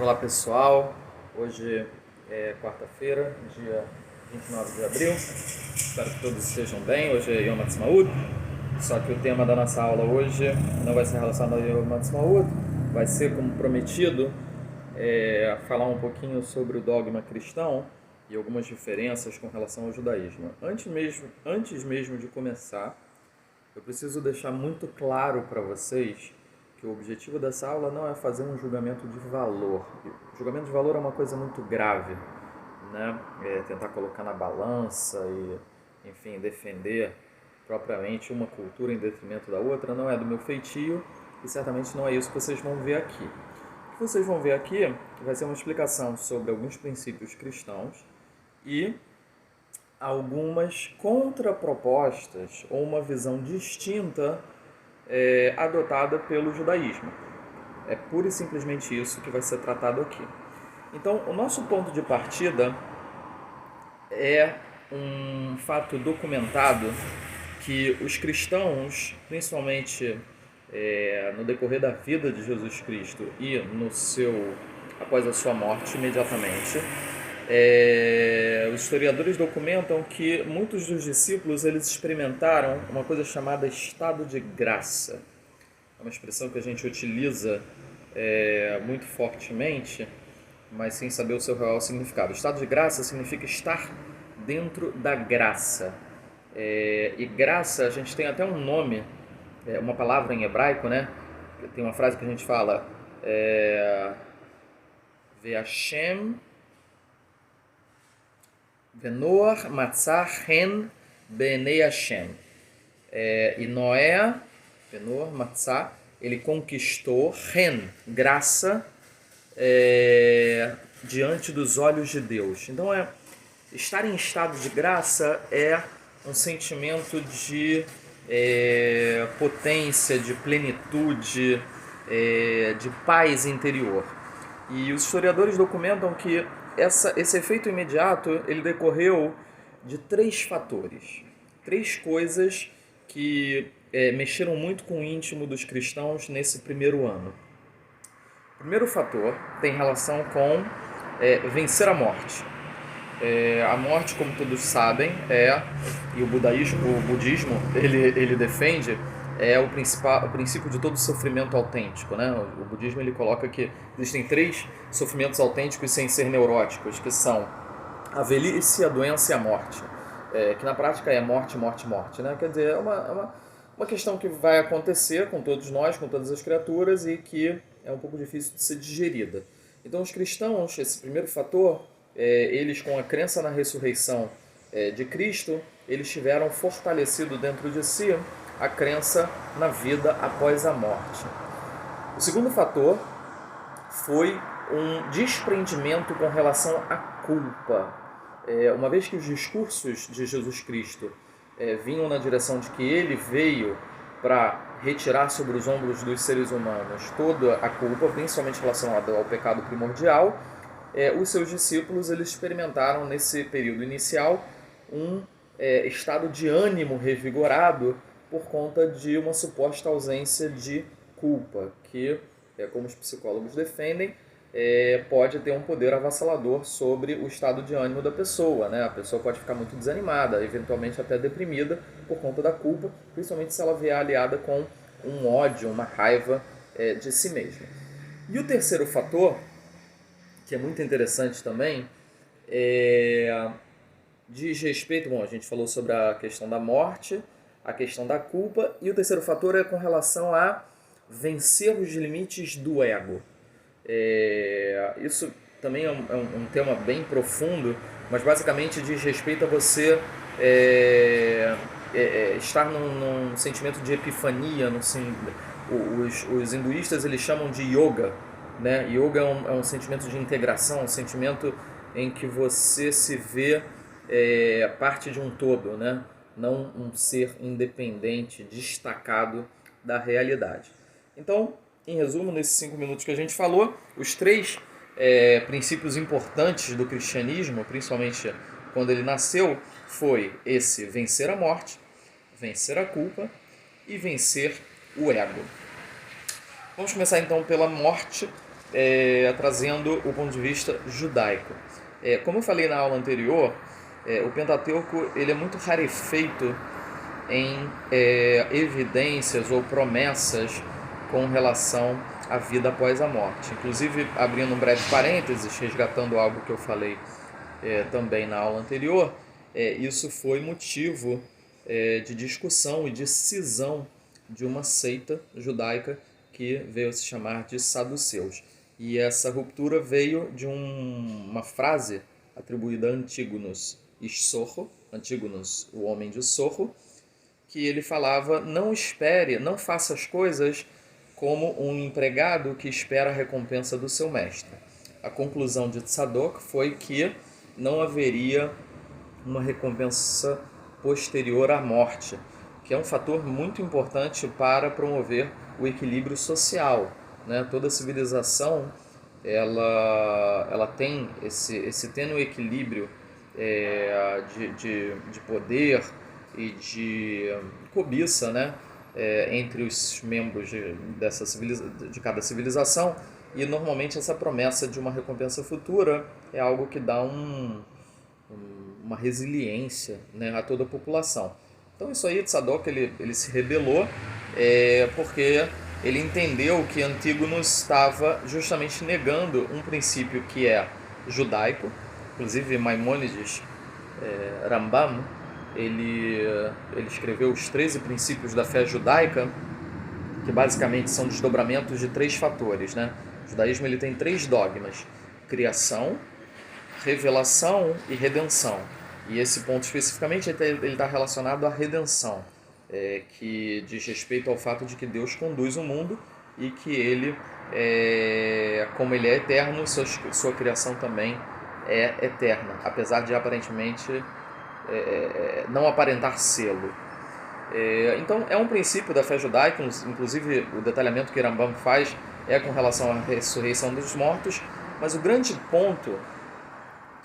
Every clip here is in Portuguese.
Olá pessoal, hoje é quarta-feira, dia 29 de abril, espero que todos estejam bem. Hoje é Yom Ha'atzmaut, só que o tema da nossa aula hoje não vai ser relacionado ao Yom Ha'atzmaut, vai ser, como prometido, falar um pouquinho sobre o dogma cristão e algumas diferenças com relação ao judaísmo. Antes mesmo de começar, eu preciso deixar muito claro para vocês que o objetivo dessa aula não é fazer um julgamento de valor. O julgamento de valor é uma coisa muito grave, né? Tentar colocar na balança e, enfim, defender propriamente uma cultura em detrimento da outra não é do meu feitio e certamente não é isso que vocês vão ver aqui. O que vocês vão ver aqui vai ser uma explicação sobre alguns princípios cristãos e algumas contrapropostas ou uma visão distinta adotada pelo judaísmo. É pura e simplesmente isso que vai ser tratado aqui. Então, o nosso ponto de partida é um fato documentado que os cristãos, principalmente no decorrer da vida de Jesus Cristo e após a sua morte imediatamente, os historiadores documentam que muitos dos discípulos eles experimentaram uma coisa chamada estado de graça. É uma expressão que a gente utiliza muito fortemente, mas sem saber o seu real significado. Estado de graça significa estar dentro da graça. E graça, a gente tem até um nome, uma palavra em hebraico, né? Tem uma frase que a gente fala Ve'Hashem Venor Matzah Hen B'nei Hashem. E Noé, Venor Matzah, ele conquistou Hen, graça, diante dos olhos de Deus. Então, estar em estado de graça é um sentimento de potência, de plenitude, de paz interior. E os historiadores documentam que esse efeito imediato ele decorreu de três fatores, três coisas que mexeram muito com o íntimo dos cristãos nesse primeiro ano. O primeiro fator tem relação com vencer a morte. A morte, como todos sabem, e o budismo ele defende, o princípio de todo sofrimento autêntico, né? O budismo ele coloca que existem três sofrimentos autênticos sem ser neuróticos, que são a velhice, a doença e a morte, que na prática é morte, morte, morte, né? Quer dizer, é uma questão que vai acontecer com todos nós, com todas as criaturas, e que é um pouco difícil de ser digerida. Então os cristãos, esse primeiro fator, eles com a crença na ressurreição de Cristo, eles tiveram fortalecido dentro de si a crença na vida após a morte. O segundo fator foi um desprendimento com relação à culpa. Uma vez que os discursos de Jesus Cristo vinham na direção de que ele veio para retirar sobre os ombros dos seres humanos toda a culpa, principalmente relacionada ao pecado primordial, os seus discípulos eles experimentaram nesse período inicial um estado de ânimo revigorado por conta de uma suposta ausência de culpa, que, como os psicólogos defendem, pode ter um poder avassalador sobre o estado de ânimo da pessoa, né? A pessoa pode ficar muito desanimada, eventualmente até deprimida por conta da culpa, principalmente se ela vier aliada com um ódio, uma raiva de si mesma. E o terceiro fator, que é muito interessante também, diz respeito, a gente falou sobre a questão da morte, a questão da culpa, e o terceiro fator é com relação a vencer os limites do ego. Isso também é um tema bem profundo, mas basicamente diz respeito a você estar num sentimento de epifania. Os hinduístas eles chamam de yoga, né? Yoga é um sentimento de integração, um sentimento em que você se vê parte de um todo, né? Não um ser independente, destacado da realidade. Então, em resumo, nesses 5 minutos que a gente falou, os três princípios importantes do cristianismo, principalmente quando ele nasceu, foi esse: vencer a morte, vencer a culpa e vencer o ego. Vamos começar então pela morte. trazendo o ponto de vista judaico. Como eu falei na aula anterior, o Pentateuco ele é muito rarefeito em evidências ou promessas com relação à vida após a morte. Inclusive, abrindo um breve parênteses, resgatando algo que eu falei também na aula anterior, isso foi motivo de discussão e de cisão de uma seita judaica que veio a se chamar de saduceus. E essa ruptura veio de uma frase atribuída a Antígonos Sorro, Antígonos, o homem de Sorro, que ele falava: não espere, não faça as coisas como um empregado que espera a recompensa do seu mestre. A conclusão de Tzadok foi que não haveria uma recompensa posterior à morte, que é um fator muito importante para promover o equilíbrio social, né? Toda civilização ela tem esse tênue equilíbrio de poder e de cobiça, né? Entre os membros de cada civilização, e normalmente essa promessa de uma recompensa futura é algo que dá uma resiliência, né, a toda a população. Então isso aí, Tzadok, ele se rebelou porque ele entendeu que Antígonos estava justamente negando um princípio que é judaico. Inclusive Maimônides, Rambam, ele escreveu os 13 princípios da fé judaica, que basicamente são desdobramentos de 3 fatores, né? O judaísmo ele tem 3 dogmas: criação, revelação e redenção. E esse ponto especificamente ele está relacionado à redenção, que diz respeito ao fato de que Deus conduz o mundo e que ele, como ele é eterno, sua criação também é eterna, apesar de aparentemente não aparentar sê-lo. Então é um princípio da fé judaica, inclusive o detalhamento que Rambam faz é com relação à ressurreição dos mortos, mas o grande ponto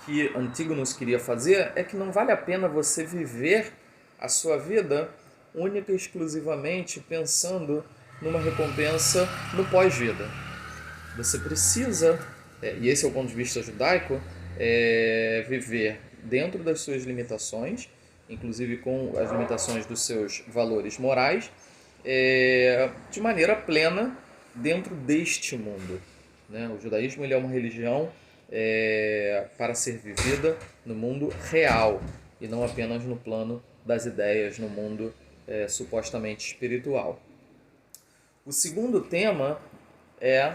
que Antígonos queria fazer é que não vale a pena você viver a sua vida única e exclusivamente pensando numa recompensa no pós-vida. Você precisa, e esse é o ponto de vista judaico, viver dentro das suas limitações, inclusive com as limitações dos seus valores morais, de maneira plena dentro deste mundo, né? O judaísmo ele é uma religião para ser vivida no mundo real e não apenas no plano das ideias, no mundo supostamente espiritual. O segundo tema é...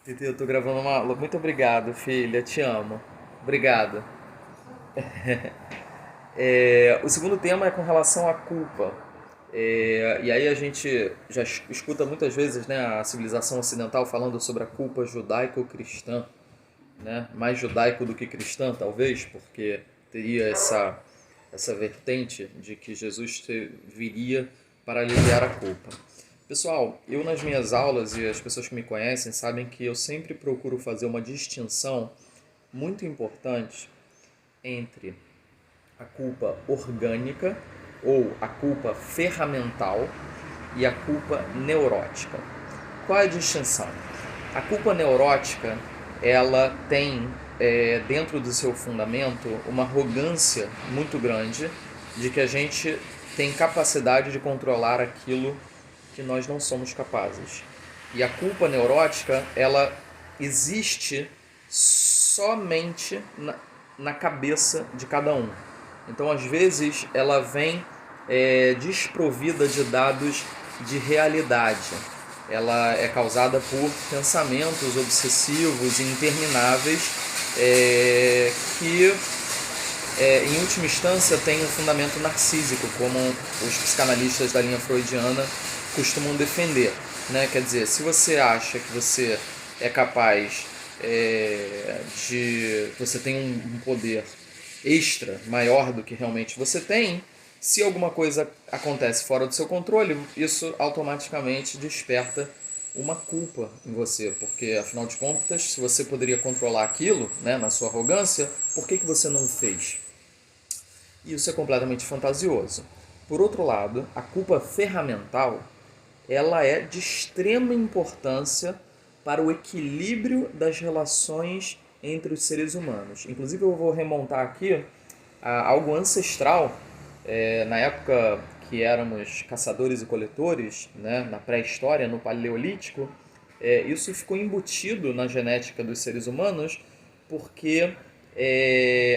Titi, eu estou gravando uma aula. Muito obrigado, filha, te amo. Obrigado. O segundo tema é com relação à culpa. E aí a gente já escuta muitas vezes, né, a civilização ocidental falando sobre a culpa judaico-cristã, né? Mais judaico do que cristã, talvez, porque teria essa vertente de que Jesus viria para aliviar a culpa. Pessoal, eu nas minhas aulas, e as pessoas que me conhecem sabem que eu sempre procuro fazer uma distinção muito importante entre a culpa orgânica ou a culpa ferramental e a culpa neurótica. Qual é a distinção? A culpa neurótica, ela tem dentro do seu fundamento uma arrogância muito grande de que a gente tem capacidade de controlar aquilo que nós não somos capazes. E a culpa neurótica, ela existe somente na cabeça de cada um. Então, às vezes, ela vem desprovida de dados de realidade. Ela é causada por pensamentos obsessivos e intermináveis que, em última instância, têm um fundamento narcísico, como os psicanalistas da linha freudiana costumam defender, né? Quer dizer, se você acha que você é capaz você tem um poder extra, maior do que realmente você tem, se alguma coisa acontece fora do seu controle, isso automaticamente desperta uma culpa em você, porque afinal de contas, se você poderia controlar aquilo, né, na sua arrogância, por que você não fez? E isso é completamente fantasioso. Por outro lado, a culpa ferramental, ela é de extrema importância para o equilíbrio das relações entre os seres humanos. Inclusive eu vou remontar aqui a algo ancestral, na época que éramos caçadores e coletores, né, na pré-história, no Paleolítico, isso ficou embutido na genética dos seres humanos porque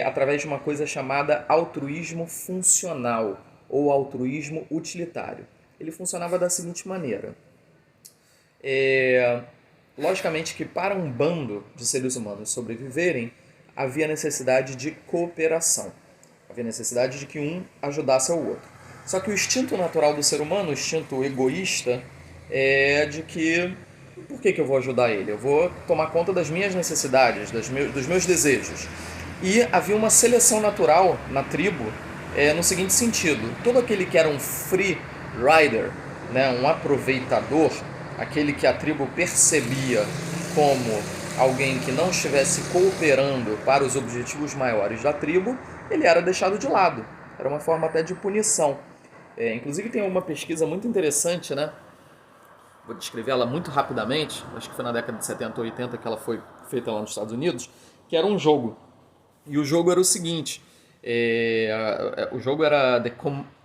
através de uma coisa chamada altruísmo funcional ou altruísmo utilitário. Ele funcionava da seguinte maneira. Logicamente que para um bando de seres humanos sobreviverem, havia necessidade de cooperação. Havia necessidade de que um ajudasse ao outro. Só que o instinto natural do ser humano, o instinto egoísta, é de que por que eu vou ajudar ele? Eu vou tomar conta das minhas necessidades, dos meus desejos. E havia uma seleção natural na tribo no seguinte sentido. Todo aquele que era um free rider, né, um aproveitador, aquele que a tribo percebia como alguém que não estivesse cooperando para os objetivos maiores da tribo, ele era deixado de lado. Era uma forma até de punição. Inclusive tem uma pesquisa muito interessante, né? Vou descrevê-la muito rapidamente, acho que foi na década de 70 ou 80 que ela foi feita lá nos Estados Unidos, que era um jogo. E o jogo era o seguinte, o jogo era The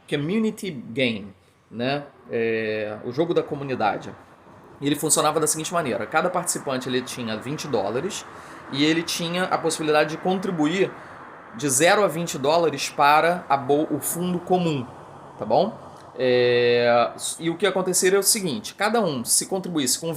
Community Game, né? O jogo da comunidade. E ele funcionava da seguinte maneira, cada participante ele tinha $20 e ele tinha a possibilidade de contribuir de 0 a $20 para o fundo comum, tá bom? E o que acontecia é o seguinte, cada um se contribuísse com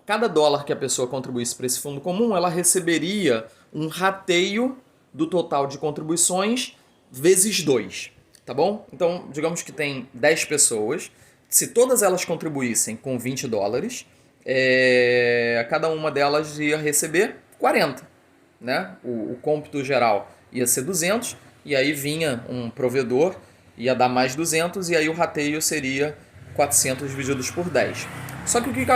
cada dólar que a pessoa contribuísse para esse fundo comum, ela receberia um rateio do total de contribuições vezes 2, tá bom? Então, digamos que tem 10 pessoas, se todas elas contribuíssem com $20, cada uma delas ia receber 40, né? O cômputo geral ia ser 200, e aí vinha um provedor, ia dar mais 200, e aí o rateio seria 400 divididos por 10. Só que o que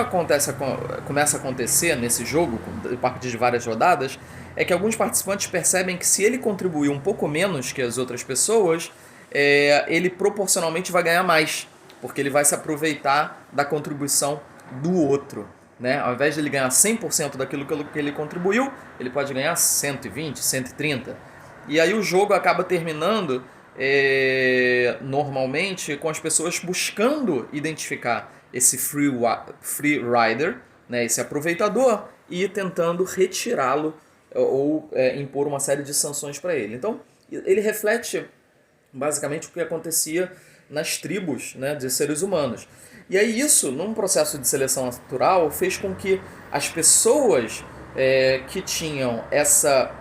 começa a acontecer nesse jogo, a partir de várias rodadas, é que alguns participantes percebem que se ele contribuir um pouco menos que as outras pessoas, ele proporcionalmente vai ganhar mais, porque ele vai se aproveitar da contribuição do outro. Né? Ao invés de ele ganhar 100% daquilo que ele contribuiu, ele pode ganhar 120, 130. E aí o jogo acaba terminando normalmente com as pessoas buscando identificar esse free rider, né, esse aproveitador, e tentando retirá-lo ou impor uma série de sanções para ele. Então ele reflete basicamente o que acontecia nas tribos, né, de seres humanos. E aí isso, num processo de seleção natural, fez com que as pessoas que tinham essa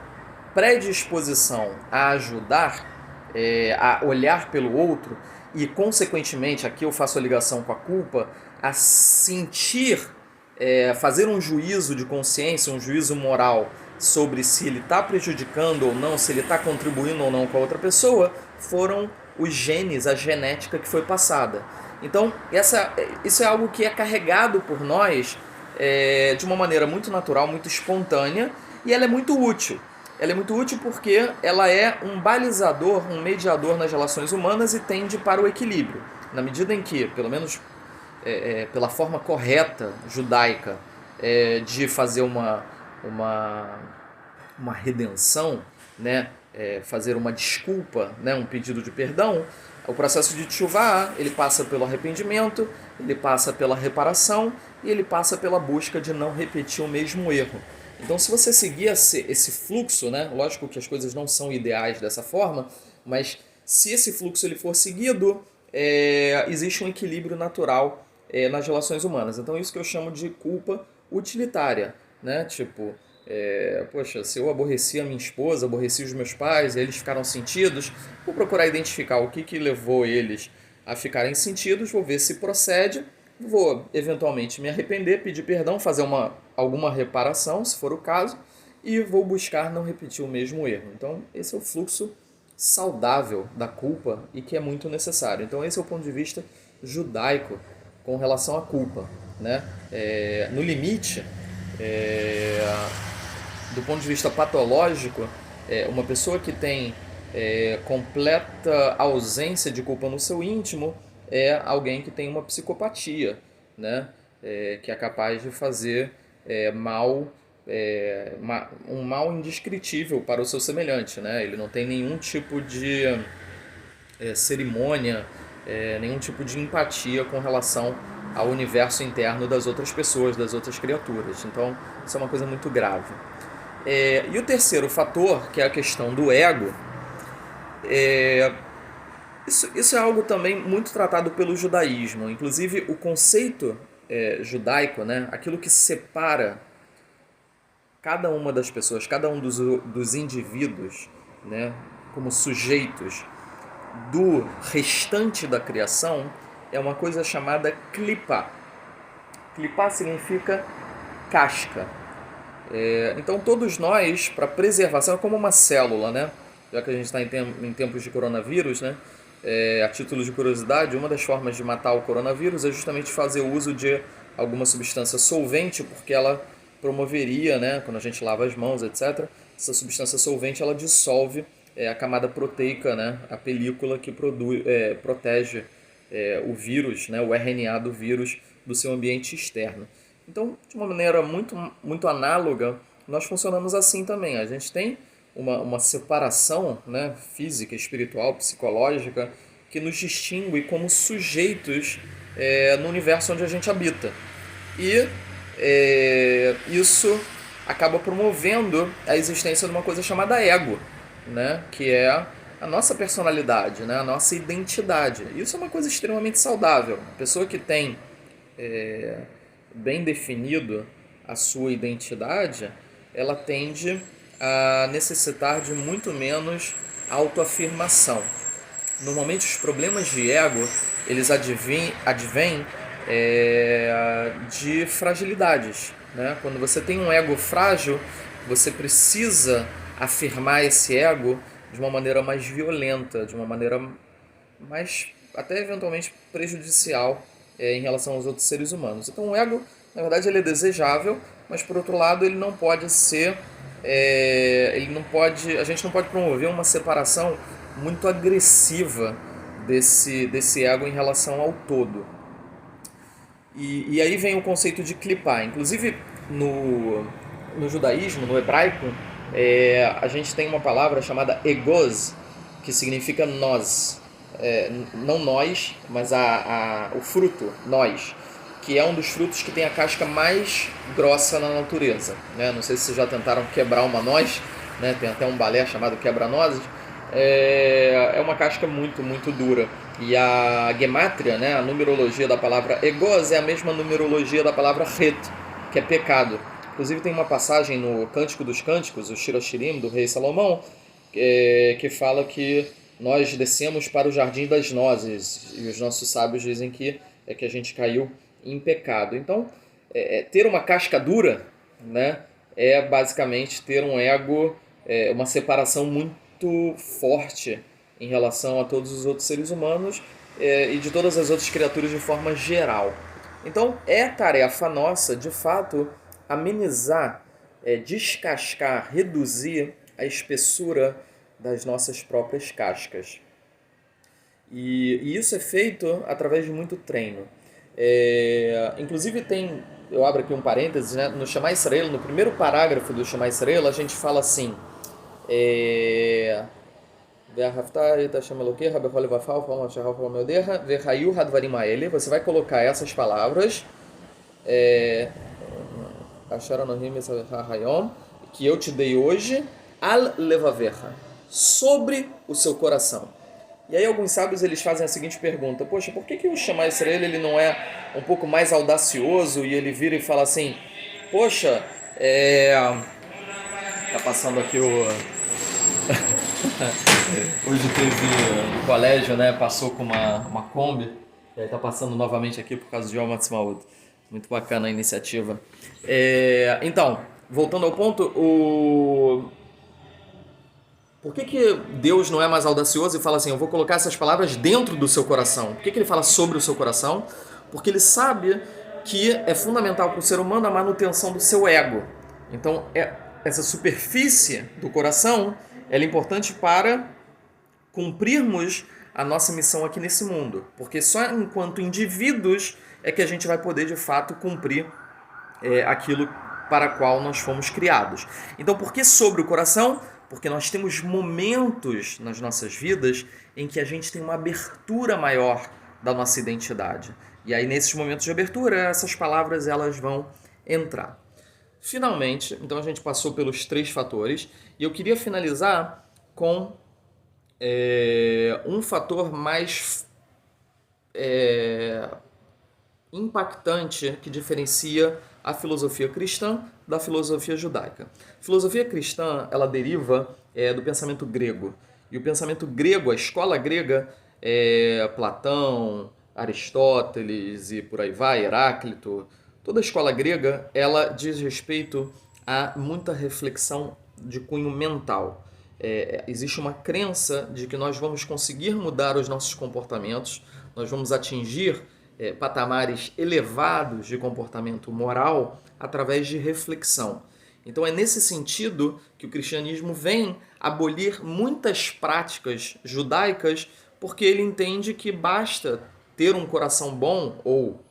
predisposição a ajudar, a olhar pelo outro, e consequentemente, aqui eu faço a ligação com a culpa, a sentir, fazer um juízo de consciência, um juízo moral sobre se ele está prejudicando ou não, se ele está contribuindo ou não com a outra pessoa, foram os genes, a genética que foi passada. Então, isso é algo que é carregado por nós de uma maneira muito natural, muito espontânea, e ela é muito útil. Ela é muito útil porque ela é um balizador, um mediador nas relações humanas e tende para o equilíbrio. Na medida em que, pelo menos pela forma correta judaica de fazer uma redenção, né? Fazer uma desculpa, né? Um pedido de perdão, o processo de teshuvah, ele passa pelo arrependimento, ele passa pela reparação e ele passa pela busca de não repetir o mesmo erro. Então, se você seguir esse fluxo, né? Lógico que as coisas não são ideais dessa forma, mas se esse fluxo ele for seguido, existe um equilíbrio natural nas relações humanas. Então, isso que eu chamo de culpa utilitária, né? Tipo, poxa, se eu aborreci a minha esposa, aborreci os meus pais, e eles ficaram sentidos, vou procurar identificar o que levou eles a ficarem sentidos, vou ver se procede, vou eventualmente me arrepender, pedir perdão, fazer alguma reparação, se for o caso, e vou buscar não repetir o mesmo erro. Então, esse é o fluxo saudável da culpa e que é muito necessário. Então, esse é o ponto de vista judaico com relação à culpa, né? No limite, do ponto de vista patológico, uma pessoa que tem completa ausência de culpa no seu íntimo é alguém que tem uma psicopatia, né? que é capaz de fazer um mal indescritível para o seu semelhante, né? Ele não tem nenhum tipo de cerimônia, nenhum tipo de empatia com relação ao universo interno das outras pessoas, das outras criaturas. Então, isso é uma coisa muito grave. E o terceiro fator, que é a questão do ego, isso é algo também muito tratado pelo judaísmo. Inclusive, o conceito judaico, né, aquilo que separa cada uma das pessoas, cada um dos indivíduos, né, como sujeitos do restante da criação, é uma coisa chamada clipá. Clipá significa casca. Então todos nós, para preservação, é como uma célula, né? Já que a gente está em tempos de coronavírus, né? A título de curiosidade, uma das formas de matar o coronavírus é justamente fazer uso de alguma substância solvente, porque ela promoveria, né, quando a gente lava as mãos, etc., essa substância solvente ela dissolve a camada proteica, né, a película que protege o vírus, né, o RNA do vírus do seu ambiente externo. Então, de uma maneira muito, muito análoga, nós funcionamos assim também. A gente tem uma separação, né, física, espiritual, psicológica, que nos distingue como sujeitos no universo onde a gente habita. E isso acaba promovendo a existência de uma coisa chamada ego, né, que é a nossa personalidade, né, a nossa identidade. Isso é uma coisa extremamente saudável. A pessoa que tem bem definido a sua identidade, ela tende a necessitar de muito menos autoafirmação. Normalmente os problemas de ego, eles advêm de fragilidades, né? Quando você tem um ego frágil, você precisa afirmar esse ego de uma maneira mais violenta, de uma maneira mais até eventualmente prejudicial em relação aos outros seres humanos. Então o ego, na verdade, ele é desejável, mas por outro lado ele não pode ser, a gente não pode promover uma separação muito agressiva desse ego em relação ao todo. E aí vem o conceito de clipar. Inclusive no judaísmo, no hebraico, a gente tem uma palavra chamada egoz, que significa nós. Não nós, mas o fruto, nós, que é um dos frutos que tem a casca mais grossa na natureza, né? Não sei se vocês já tentaram quebrar uma noz, né? Tem até um balé chamado quebra-nozes. É uma casca muito, muito dura. E a gemátria, né? A numerologia da palavra egoz é a mesma numerologia da palavra het, que é pecado. Inclusive tem uma passagem no Cântico dos Cânticos, o Shir Hashirim, do rei Salomão, que fala que nós descemos para o jardim das nozes, e os nossos sábios dizem que a gente caiu em pecado. Então, ter uma casca dura, né, é basicamente ter um ego, uma separação muito forte em relação a todos os outros seres humanos e de todas as outras criaturas de forma geral. Então, é tarefa nossa, de fato, amenizar, descascar, reduzir a espessura das nossas próprias cascas. E isso é feito através de muito treino. Inclusive eu abro aqui um parênteses, né? No Shema Israel, no primeiro parágrafo do Shema Israel, a gente fala assim: você vai colocar essas palavras que eu te dei hoje al levavecha, sobre o seu coração. E aí alguns sábios eles fazem a seguinte pergunta: poxa, por que o Shema Israel ele não é um pouco mais audacioso e ele vira e fala assim: poxa, tá passando aqui hoje teve no colégio, né, passou com uma Kombi, e aí tá passando novamente aqui por causa de Yom Ha'atzmaut. Muito bacana a iniciativa. Então, voltando ao ponto, por que Deus não é mais audacioso e fala assim: eu vou colocar essas palavras dentro do seu coração? Por que ele fala sobre o seu coração? Porque ele sabe que é fundamental para o ser humano a manutenção do seu ego. Então, essa superfície do coração ela é importante para cumprirmos a nossa missão aqui nesse mundo. Porque só enquanto indivíduos é que a gente vai poder de fato cumprir aquilo para qual nós fomos criados. Então, por que sobre o coração? Porque nós temos momentos nas nossas vidas em que a gente tem uma abertura maior da nossa identidade. E aí, nesses momentos de abertura, essas palavras elas vão entrar. Finalmente, então a gente passou pelos 3 fatores e eu queria finalizar com um fator mais impactante que diferencia a filosofia cristã da filosofia judaica. A filosofia cristã ela deriva do pensamento grego. E o pensamento grego, a escola grega, Platão, Aristóteles e por aí vai, Heráclito, toda a escola grega ela diz respeito a muita reflexão de cunho mental. Existe uma crença de que nós vamos conseguir mudar os nossos comportamentos, nós vamos atingir patamares elevados de comportamento moral através de reflexão. Então é nesse sentido que o cristianismo vem abolir muitas práticas judaicas, porque ele entende que basta ter um coração bom, ou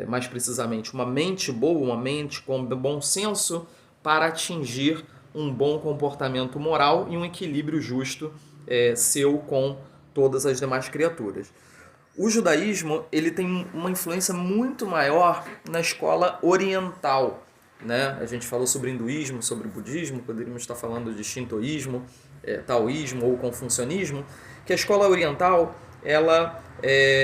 mais precisamente uma mente boa, uma mente com bom senso, para atingir um bom comportamento moral e um equilíbrio justo seu com todas as demais criaturas. O judaísmo ele tem uma influência muito maior na escola oriental, né? A gente falou sobre hinduísmo, sobre budismo, poderíamos estar falando de shintoísmo, taoísmo ou confucionismo, que a escola oriental ela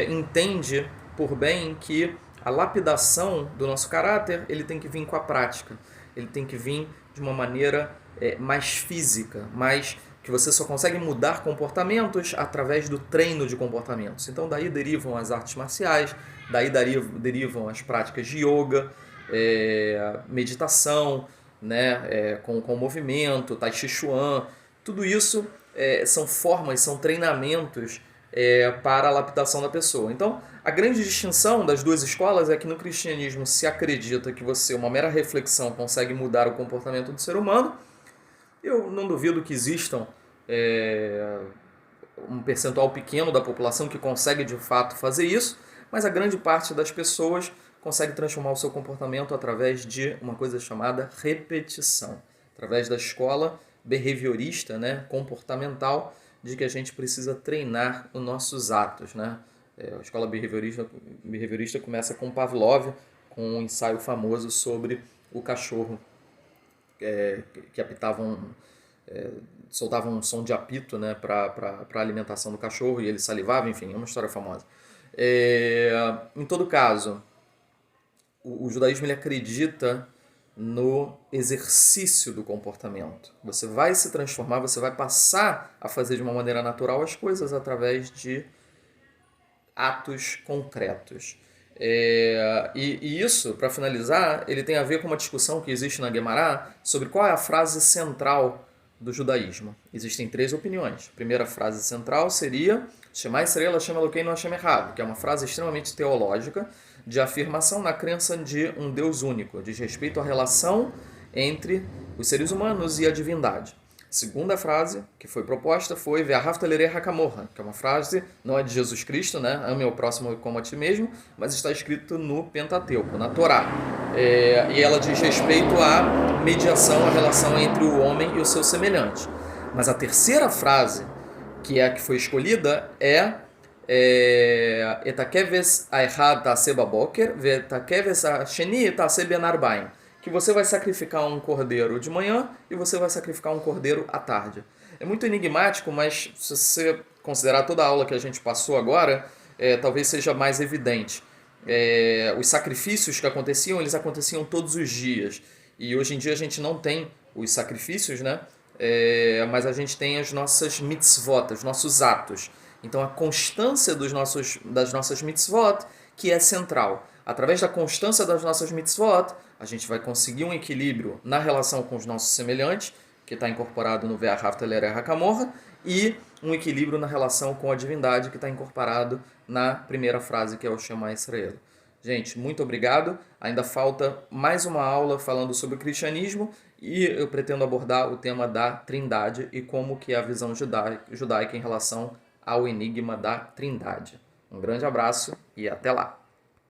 entende por bem que a lapidação do nosso caráter ele tem que vir com a prática, ele tem que vir de uma maneira mais física, mais que você só consegue mudar comportamentos através do treino de comportamentos. Então daí derivam as artes marciais, daí derivam as práticas de yoga, meditação, né, com movimento, tai chi chuan. Tudo isso são formas, são treinamentos para a lapidação da pessoa. Então a grande distinção das duas escolas é que no cristianismo se acredita que você, uma mera reflexão, consegue mudar o comportamento do ser humano. Eu não duvido que existam um percentual pequeno da população que consegue de fato fazer isso, mas a grande parte das pessoas consegue transformar o seu comportamento através de uma coisa chamada repetição, através da escola behaviorista, né, comportamental, de que a gente precisa treinar os nossos atos, né? A escola behaviorista começa com Pavlov, com um ensaio famoso sobre o cachorro que soltava um som de apito, né, para a alimentação do cachorro e ele salivava, enfim, é uma história famosa. Em todo caso, o judaísmo ele acredita no exercício do comportamento. Você vai se transformar, você vai passar a fazer de uma maneira natural as coisas através de atos concretos. E isso, para finalizar, ele tem a ver com uma discussão que existe na Guemará sobre qual é a frase central do judaísmo. Existem 3 opiniões. A primeira frase central seria Shema Yisrael Hashem Elokeinu Hashem Echad, que é uma frase extremamente teológica de afirmação na crença de um Deus único, diz respeito à relação entre os seres humanos e a divindade. A segunda frase que foi proposta foi Ve'ahavta l'recha kamocha, que é uma frase, não é de Jesus Cristo, né? Ame ao próximo como a ti mesmo, mas está escrito no Pentateuco, na Torá. E ela diz respeito à mediação, à relação entre o homem e o seu semelhante. Mas a terceira frase, que é a que foi escolhida, Etakeves aechad ta'aseh baboker, ve'etakeves hasheni ta'aseh ben arba'im, que você vai sacrificar um cordeiro de manhã e você vai sacrificar um cordeiro à tarde. É muito enigmático, mas se você considerar toda a aula que a gente passou agora, talvez seja mais evidente. Os sacrifícios que aconteciam, eles aconteciam todos os dias. E hoje em dia a gente não tem os sacrifícios, né? Mas a gente tem as nossas mitzvot, os nossos atos. Então a constância das nossas mitzvot que é central. Através da constância das nossas mitzvot, a gente vai conseguir um equilíbrio na relação com os nossos semelhantes, que está incorporado no Ve'ahavta l'recha kamocha, e um equilíbrio na relação com a divindade, que está incorporado na primeira frase, que é o Shema Yisrael. Gente, muito obrigado. Ainda falta mais uma aula falando sobre o cristianismo, e eu pretendo abordar o tema da trindade e como que é a visão judaica em relação ao enigma da trindade. Um grande abraço e até lá!